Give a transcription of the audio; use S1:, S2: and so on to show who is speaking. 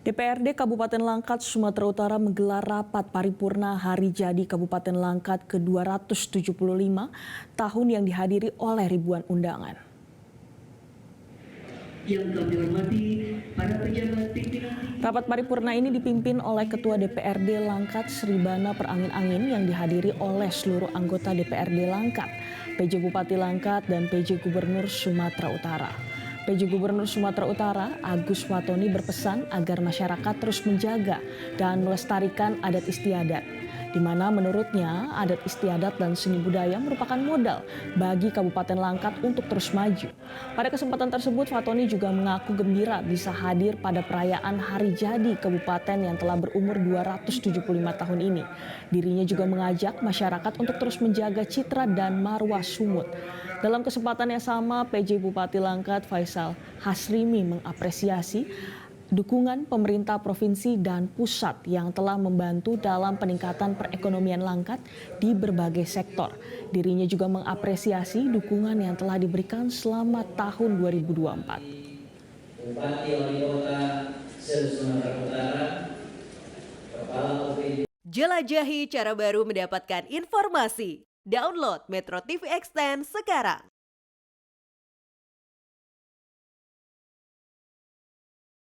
S1: DPRD Kabupaten Langkat, Sumatera Utara menggelar rapat paripurna Hari Jadi Kabupaten Langkat ke-275 tahun yang dihadiri oleh ribuan undangan.
S2: Yang kami hormati para pejabat pimpinan.
S1: Rapat paripurna ini dipimpin oleh Ketua DPRD Langkat Sribana Perangin-Angin yang dihadiri oleh seluruh anggota DPRD Langkat, PJ Bupati Langkat, dan PJ Gubernur Sumatera Utara. PJ Gubernur Sumatera Utara, Agus Watoni, berpesan agar masyarakat terus menjaga dan melestarikan adat istiadat, di mana menurutnya adat istiadat dan seni budaya merupakan modal bagi Kabupaten Langkat untuk terus maju. Pada kesempatan tersebut, Watoni juga mengaku gembira bisa hadir pada perayaan Hari Jadi Kabupaten yang telah berumur 275 tahun ini. Dirinya juga mengajak masyarakat untuk terus menjaga citra dan marwah Sumut. Dalam kesempatan yang sama, PJ Bupati Langkat Faisal Hasrimi mengapresiasi dukungan pemerintah provinsi dan pusat yang telah membantu dalam peningkatan perekonomian Langkat di berbagai sektor. Dirinya juga mengapresiasi dukungan yang telah diberikan selama tahun 2024.
S2: Bupati Wali Kota se-Sumatera Utara, Kepala OPD.
S3: Jelajahi cara baru mendapatkan informasi. Download Metro TV Extend sekarang.